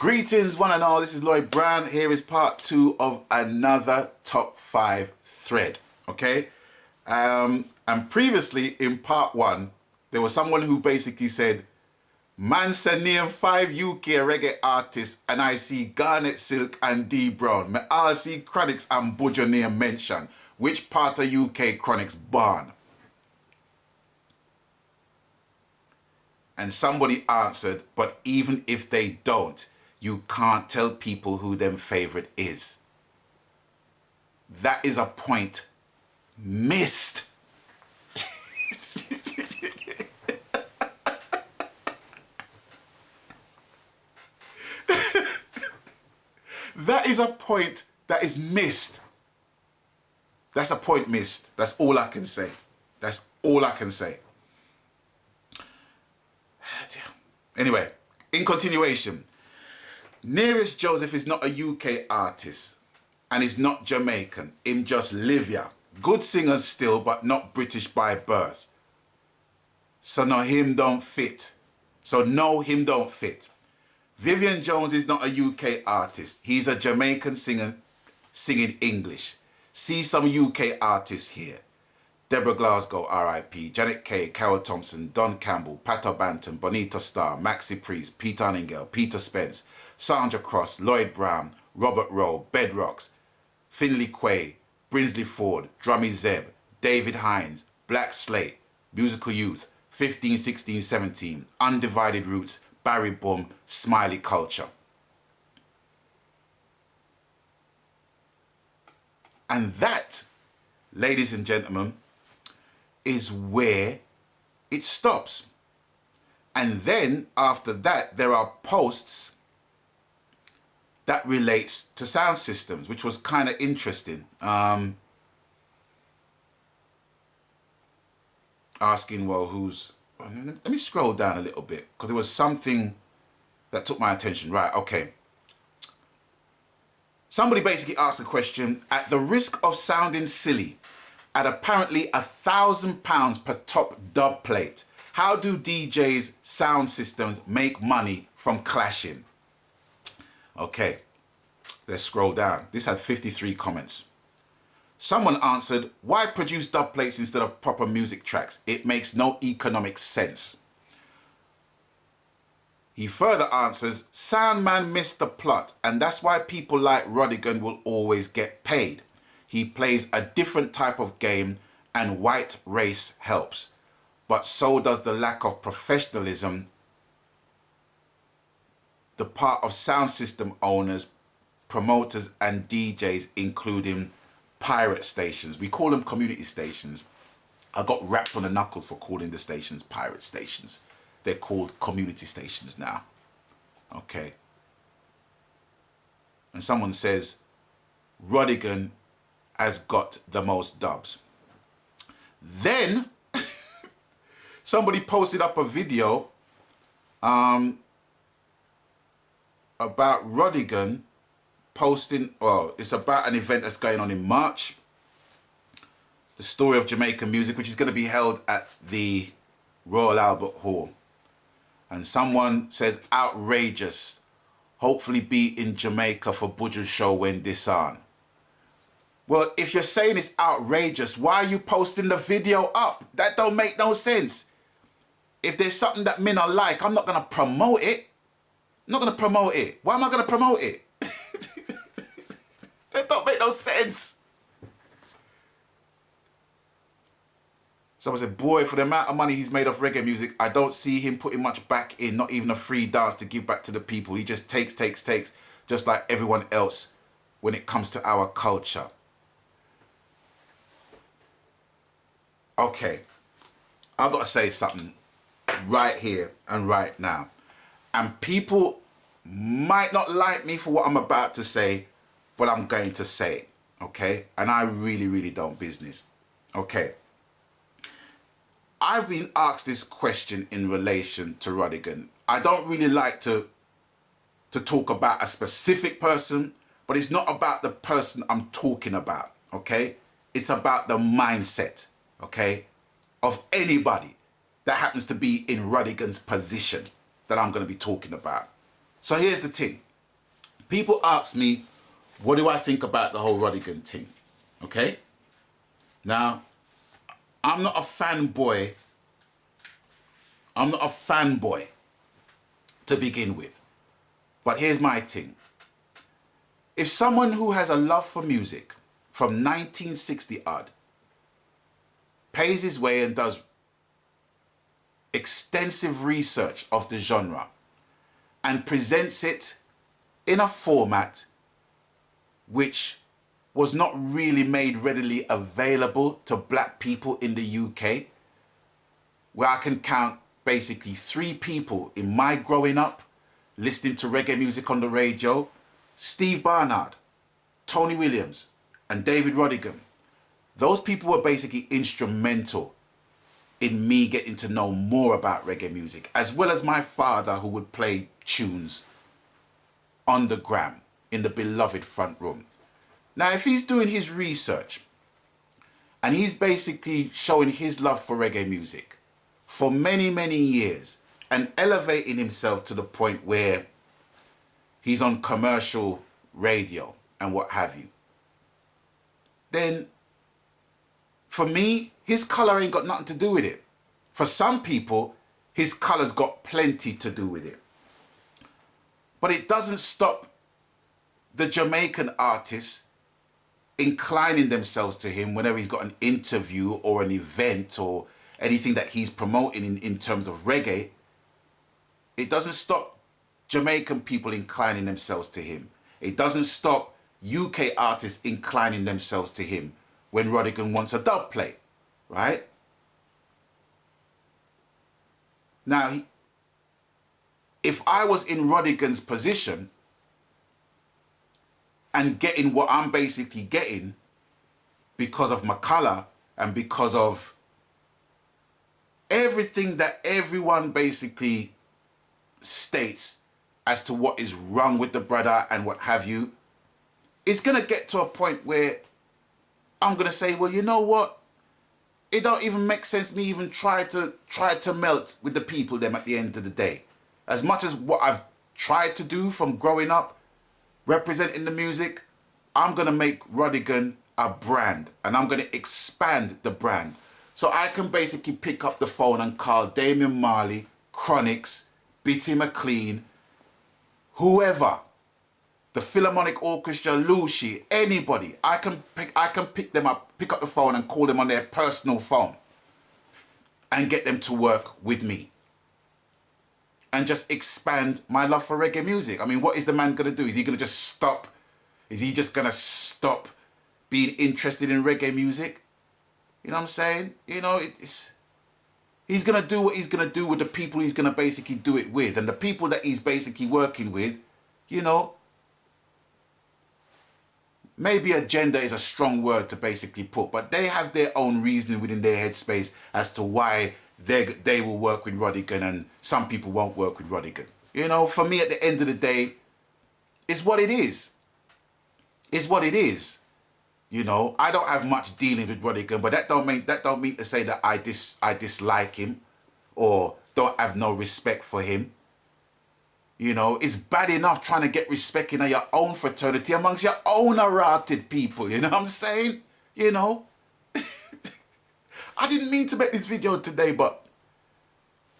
Greetings one and all, this is Lloyd Brown. Here is part 2 of another top 5 thread, okay? And previously in part 1, there was someone who basically said, man say name 5 UK reggae artists and I see Garnet Silk and D Brown. Me all see Chronics and Budger name mentioned. Which part of UK Chronics born? And somebody answered, but even if they don't, you can't tell people who them favourite is. That is a point missed. That is a point that is missed. That's a point missed. That's all I can say. That's all I can say. Anyway, in continuation, Nearest Joseph is not a UK artist and is not Jamaican. Him just live here. Good singers still, but not British by birth. So no, him don't fit. So no, him don't fit. Vivian Jones is not a UK artist. He's a Jamaican singer singing English. See some UK artists here. Deborah Glasgow, R.I.P., Janet Kay, Carol Thompson, Don Campbell, Pato Banton, Bonita Starr, Maxi Priest, Peter Nightingale, Peter Spence, Sandra Cross, Lloyd Brown, Robert Rowe, Bedrocks, Finley Quay, Brinsley Ford, Drummy Zeb, David Hines, Black Slate, Musical Youth, 15, 16, 17, Undivided Roots, Barry Boom, Smiley Culture. And that, ladies and gentlemen, is where it stops. And then after that, there are posts that relates to sound systems, which was kind of interesting. Asking, well, who's... Let me scroll down a little bit, because there was something that took my attention. Right, okay. Somebody basically asked a question, at the risk of sounding silly, at apparently £1,000 per top dub plate, how do DJs' sound systems make money from clashing? Okay, let's scroll down. This had 53 comments. Someone answered, why produce dub plates instead of proper music tracks? It makes no economic sense. He further answers, Soundman missed the plot, and that's why people like Rodigan will always get paid. He plays a different type of game and white race helps. But so does the lack of professionalism the part of sound system owners, promoters and DJs, including pirate stations. We call them community stations. I got rapped on the knuckles for calling the stations pirate stations. They're called community stations now. Okay. And someone says, Rodigan has got the most dubs. Then somebody posted up a video about Rodigan posting, well, it's about an event that's going on in March. The story of Jamaican music, which is going to be held at the Royal Albert Hall. And someone says, outrageous. Hopefully be in Jamaica for Budger's show when this on. Well, if you're saying it's outrageous, why are you posting the video up? That don't make no sense. If there's something that men are like, I'm not going to promote it. I'm not going to promote it. Why am I going to promote it? That don't make no sense. Someone said, boy, for the amount of money he's made off reggae music, I don't see him putting much back in, not even a free dance to give back to the people. He just takes, just like everyone else when it comes to our culture. Okay, I've got to say something right here and right now. And people might not like me for what I'm about to say, but I'm going to say it, okay? And I really, really don't business, okay? I've been asked this question in relation to Rodigan. I don't really like to talk about a specific person, but it's not about the person I'm talking about, okay? It's about the mindset, okay, of anybody that happens to be in Rodigan's position that I'm going to be talking about. So here's the thing. people ask me, what do I think about the whole Rodigan thing? Okay? Now, I'm not a fanboy. I'm not a fanboy to begin with. But here's my thing. If someone who has a love for music from 1960 odd pays his way and does extensive research of the genre and presents it in a format which was not really made readily available to black people in the UK, where I can count basically 3 people in my growing up listening to reggae music on the radio: Steve Barnard, Tony Williams, and David Rodigan. Those people were basically instrumental in me getting to know more about reggae music, as well as my father, who would play tunes on the gram in the beloved front room. Now, if he's doing his research and he's basically showing his love for reggae music for many, many years and elevating himself to the point where he's on commercial radio and what have you, then for me, his colour ain't got nothing to do with it. For some people, his colour's got plenty to do with it. But it doesn't stop the Jamaican artists inclining themselves to him whenever he's got an interview or an event or anything that he's promoting in terms of reggae. It doesn't stop Jamaican people inclining themselves to him. It doesn't stop UK artists inclining themselves to him when Rodigan wants a dub plate, right? Now, if I was in Rodigan's position and getting what I'm basically getting because of my colour and because of everything that everyone basically states as to what is wrong with the brother and what have you, it's going to get to a point where I'm going to say, well, you know what? It don't even make sense me even try to melt with the people them at the end of the day. As much as what I've tried to do from growing up, representing the music, I'm going to make Rodigan a brand and I'm going to expand the brand. So I can basically pick up the phone and call Damian Marley, Chronix, Bitty McLean, whoever, the Philharmonic Orchestra, Lucy, anybody. I can pick them up, pick up the phone and call them on their personal phone and get them to work with me and just expand my love for reggae music. I mean, what is the man going to do? Is he going to just stop? Is he just going to stop being interested in reggae music? You know what I'm saying? You know, he's going to do what he's going to do with the people he's going to basically do it with. And the people that he's basically working with, you know, maybe agenda is a strong word to basically put, but they have their own reasoning within their headspace as to why they will work with Rodigan and some people won't work with Rodigan. You know, for me, at the end of the day, it's what it is. It's what it is. You know, I don't have much dealing with Rodigan, but that don't mean to say that I dislike him or don't have no respect for him. You know, it's bad enough trying to get respect in your own fraternity amongst your own hearted people. You know what I'm saying? You know? I didn't mean to make this video today, but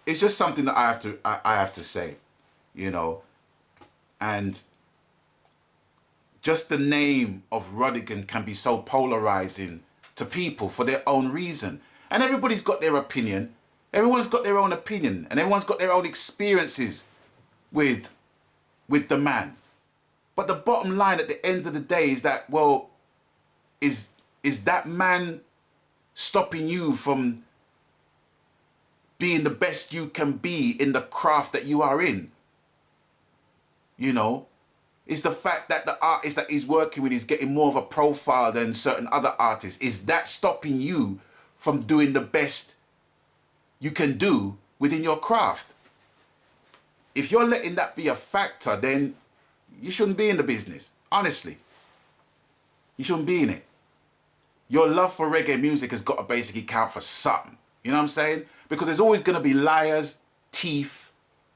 it's just something that I have to say, you know. And just the name of Rodigan can be so polarizing to people for their own reason. And everybody's got their opinion. Everyone's got their own opinion and everyone's got their own experiences with the man. But the bottom line at the end of the day is that, well, is that man stopping you from being the best you can be in the craft that you are in? You know, is the fact that the artist that he's working with is getting more of a profile than certain other artists, is that stopping you from doing the best you can do within your craft? If you're letting that be a factor, then you shouldn't be in the business. Honestly, you shouldn't be in it. Your love for reggae music has got to basically count for something. You know what I'm saying? Because there's always going to be liars, thief,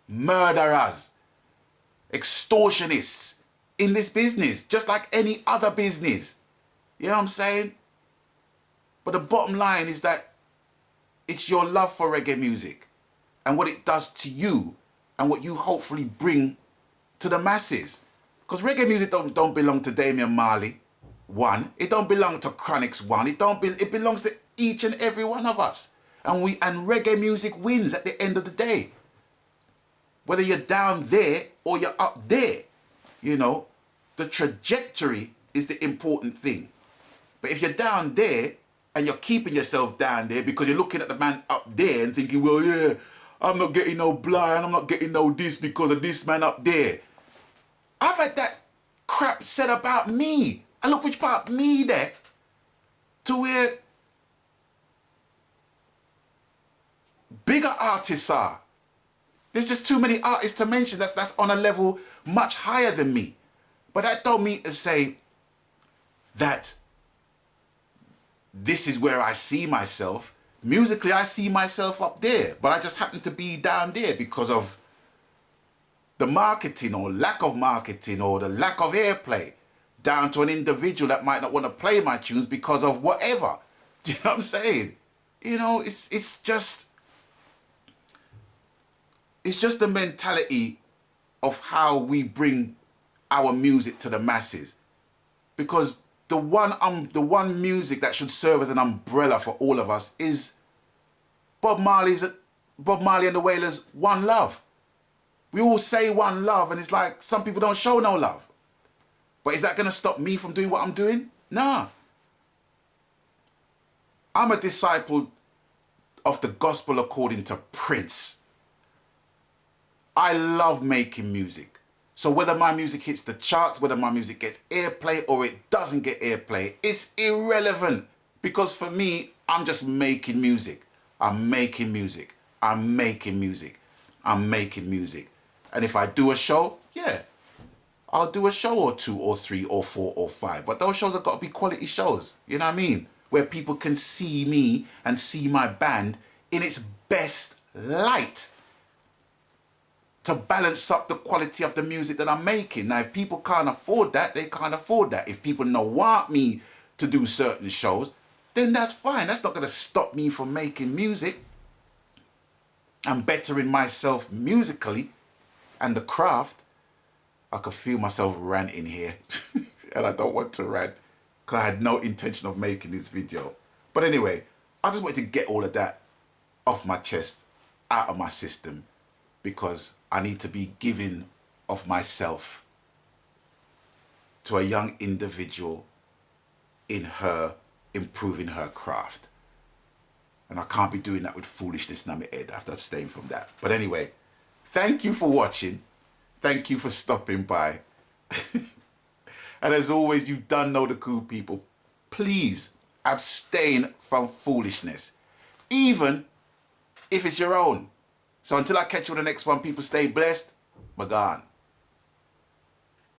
murderers, extortionists, in this business, just like any other business. You know what I'm saying? But the bottom line is that it's your love for reggae music and what it does to you and what you hopefully bring to the masses. Because reggae music don't belong to Damian Marley, one. It don't belong to Chronix, one. It belongs to each and every one of us. And reggae music wins at the end of the day. Whether you're down there or you're up there, you know, the trajectory is the important thing. But if you're down there and you're keeping yourself down there because you're looking at the man up there and thinking, well, yeah, I'm not getting no blind, I'm not getting no this because of this man up there. I've had that crap said about me. And look which part me there to where bigger artists are. There's just too many artists to mention that's on a level much higher than me. But that don't mean to say that this is where I see myself. Musically, I see myself up there, but I just happen to be down there because of the marketing or lack of marketing or the lack of airplay down to an individual that might not want to play my tunes because of whatever. Do you know what I'm saying? You know, it's just the mentality of how we bring our music to the masses. Because the one music that should serve as an umbrella for all of us is Bob Marley and the Wailers' One Love. We all say one love, and it's like some people don't show no love. But is that going to stop me from doing what I'm doing? Nah. I'm a disciple of the gospel according to Prince. I love making music. So whether my music hits the charts, whether my music gets airplay or it doesn't get airplay, it's irrelevant. Because for me, I'm just making music. I'm making music. I'm making music. I'm making music. And if I do a show, yeah, I'll do a show or 2 or 3 or 4 or 5. But those shows have got to be quality shows. You know what I mean? Where people can see me and see my band in its best light, to balance up the quality of the music that I'm making. Now, if people can't afford that, they can't afford that. If people don't want me to do certain shows, then that's fine. That's not going to stop me from making music and bettering myself musically and the craft. I could feel myself ranting here and I don't want to rant because I had no intention of making this video. But anyway, I just wanted to get all of that off my chest, out of my system, because I need to be giving of myself to a young individual in her improving her craft. And I can't be doing that with foolishness in my head. I have to abstain from that. But anyway, thank you for watching. Thank you for stopping by. And as always, you done know the cool people. Please abstain from foolishness, even if it's your own. So until I catch you on the next one, people stay blessed. Magan.